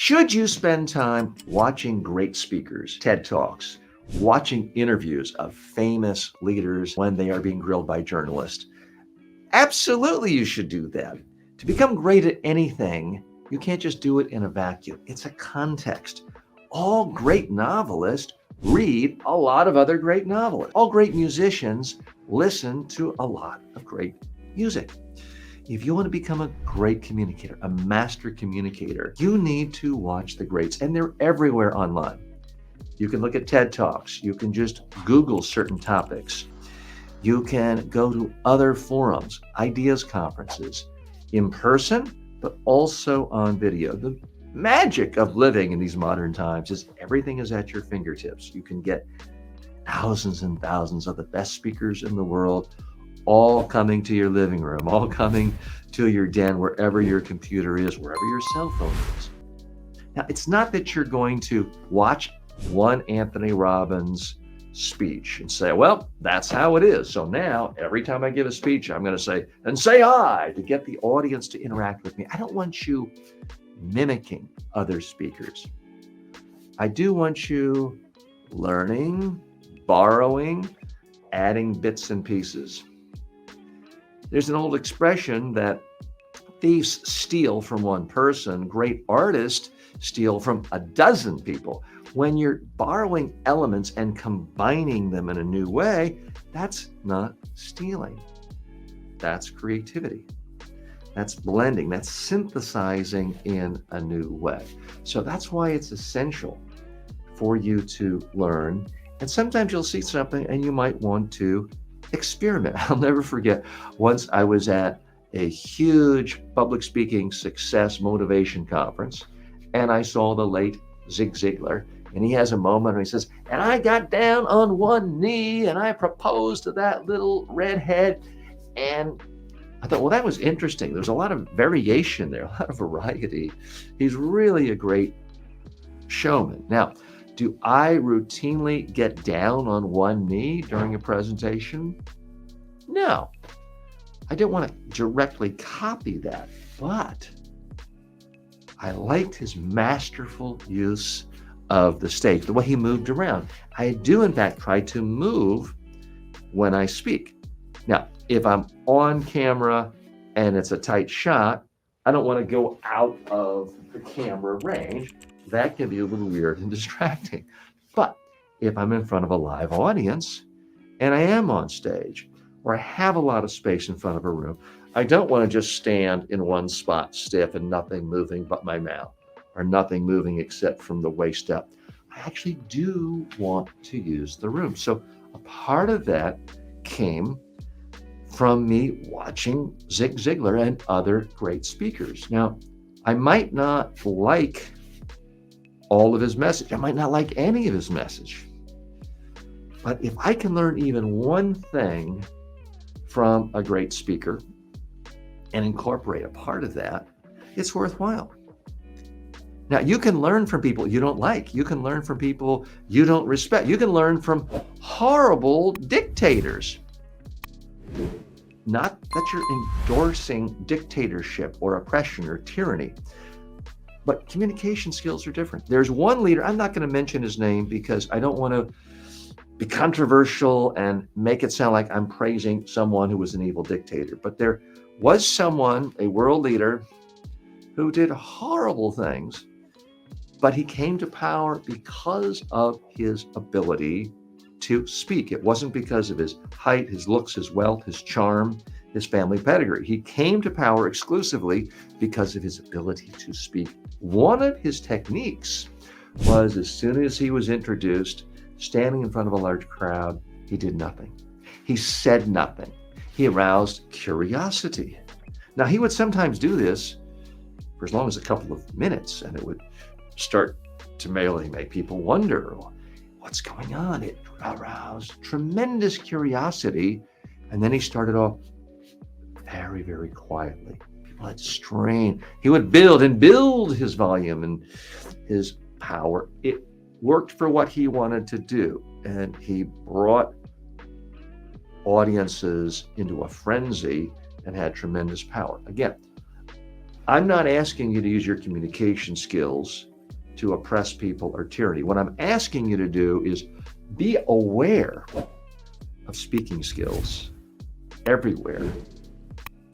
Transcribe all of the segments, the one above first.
Should you spend time watching great speakers, TED Talks, watching interviews of famous leaders when they are being grilled by journalists? Absolutely, you should do that. To become great at anything, you can't just do it in a vacuum. It's a context. All great novelists read a lot of other great novelists. All great musicians listen to a lot of great music. If you want to become a great communicator, a master communicator, you need to watch the greats, and they're everywhere online. You can look at TED Talks. You can just Google certain topics. You can go to other forums, ideas conferences, in person, but also on video. The magic of living in these modern times is everything is at your fingertips. You can get thousands and thousands of the best speakers in the world, all coming to your living room, all coming to your den, wherever your computer is, wherever your cell phone is. Now, it's not that you're going to watch one Anthony Robbins speech and say, well, that's how it is. So now every time I give a speech, I'm going to say, and say I, to get the audience to interact with me. I don't want you mimicking other speakers. I do want you learning, borrowing, adding bits and pieces. There's an old expression that thieves steal from one person, great artists steal from a dozen people. When you're borrowing elements and combining them in a new way, that's not stealing. That's creativity. That's blending. That's synthesizing in a new way. So that's why it's essential for you to learn. And sometimes you'll see something and you might want to experiment. I'll never forget, once I was at a huge public speaking success motivation conference, and I saw the late Zig Ziglar, and he has a moment where he says, and I got down on one knee and I proposed to that little redhead. And I thought, well, that was interesting. There's a lot of variation there, a lot of variety. He's really a great showman. Now, do I routinely get down on one knee during a presentation? No. I didn't want to directly copy that, but I liked his masterful use of the stage, the way he moved around. I do, in fact, try to move when I speak. Now, if I'm on camera and it's a tight shot, I don't want to go out of the camera range. That can be a little weird and distracting. But if I'm in front of a live audience and I am on stage, or I have a lot of space in front of a room, I don't want to just stand in one spot stiff and nothing moving but my mouth, or nothing moving except from the waist up. I actually do want to use the room. So a part of that came from me watching Zig Ziglar and other great speakers. Now, I might not like all of his message. I might not like any of his message. But if I can learn even one thing from a great speaker and incorporate a part of that, it's worthwhile. Now, you can learn from people you don't like. You can learn from people you don't respect. You can learn from horrible dictators. Not that you're endorsing dictatorship or oppression or tyranny, but communication skills are different. There's one leader, I'm not going to mention his name because I don't want to be controversial and make it sound like I'm praising someone who was an evil dictator. But there was someone, a world leader, who did horrible things, but he came to power because of his ability to speak. It wasn't because of his height, his looks, his wealth, his charm, his family pedigree. He came to power exclusively because of his ability to speak. One of his techniques was, as soon as he was introduced, standing in front of a large crowd, he did nothing. He said nothing. He aroused curiosity. Now, he would sometimes do this for as long as a couple of minutes, and it would start to merely make people wonder, what's going on? It aroused tremendous curiosity, and then he started off very, very quietly. People had strain. He would build his volume and his power. It worked for what he wanted to do, and he brought audiences into a frenzy and had tremendous power. Again, I'm not asking you to use your communication skills to oppress people or tyranny. What I'm asking you to do is be aware of speaking skills everywhere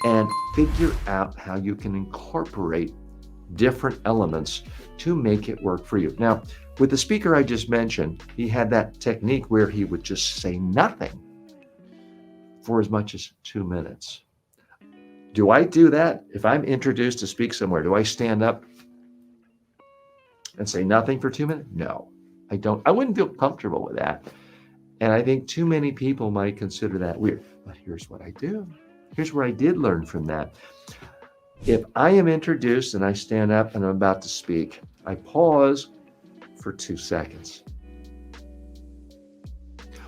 and figure out how you can incorporate different elements to make it work for you. Now, with the speaker I just mentioned, he had that technique where he would just say nothing for as much as 2 minutes. Do I do that? If I'm introduced to speak somewhere, do I stand up and say nothing for 2 minutes? No, I don't. I wouldn't feel comfortable with that. And I think too many people might consider that weird. But here's what I do. Here's where I did learn from that. If I am introduced and I stand up and I'm about to speak, I pause for 2 seconds.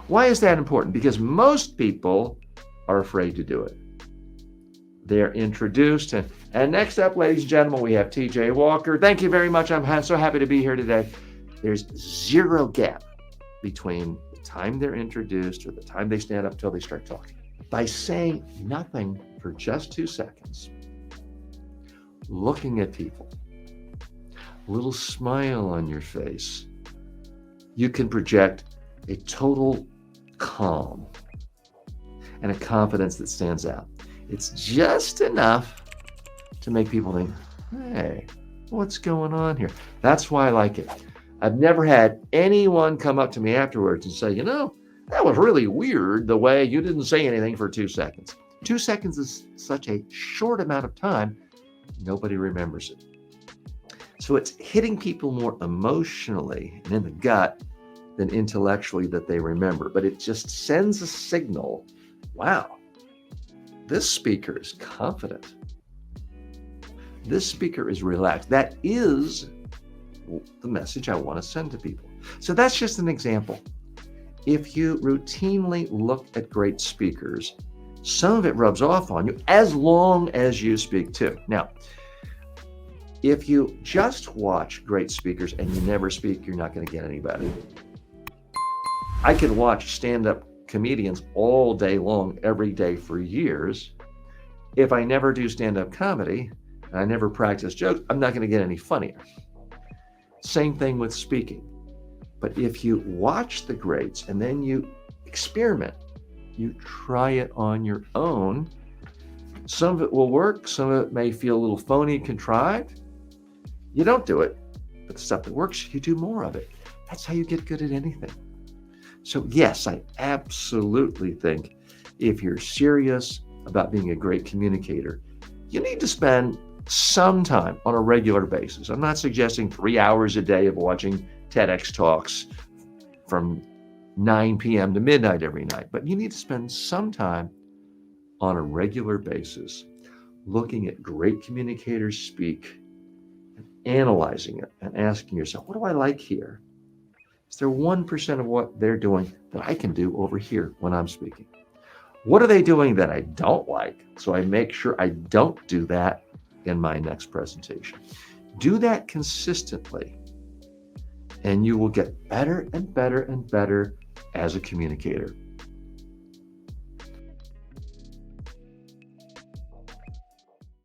Why is that important? Because most people are afraid to do it. They're introduced. And next up, ladies and gentlemen, we have TJ Walker. Thank you very much. I'm so happy to be here today. There's zero gap between the time they're introduced or the time they stand up till they start talking. By saying nothing for just 2 seconds, looking at people, a little smile on your face, you can project a total calm and a confidence that stands out. It's just enough to make people think, hey, what's going on here? That's why I like it. I've never had anyone come up to me afterwards and say, that was really weird the way you didn't say anything for 2 seconds. 2 seconds is such a short amount of time, nobody remembers it. So it's hitting people more emotionally and in the gut than intellectually that they remember. But it just sends a signal, wow, this speaker is confident. This speaker is relaxed. That is the message I want to send to people. So that's just an example. If you routinely look at great speakers, some of it rubs off on you as long as you speak too. Now, if you just watch great speakers and you never speak, you're not going to get anybody. I could watch stand-up comedians all day long, every day for years. If I never do stand-up comedy and I never practice jokes, I'm not going to get any funnier. Same thing with speaking. But if you watch the greats and then you experiment, you try it on your own, some of it will work, some of it may feel a little phony, contrived. You don't do it, but the stuff that works, you do more of it. That's how you get good at anything. So yes, I absolutely think if you're serious about being a great communicator, you need to spend some time on a regular basis. I'm not suggesting 3 hours a day of watching TEDx talks from 9 p.m. to midnight every night, but you need to spend some time on a regular basis looking at great communicators speak and analyzing it and asking yourself, what do I like here? Is there 1% of what they're doing that I can do over here when I'm speaking? What are they doing that I don't like? So I make sure I don't do that in my next presentation. Do that consistently, and you will get better and better and better as a communicator.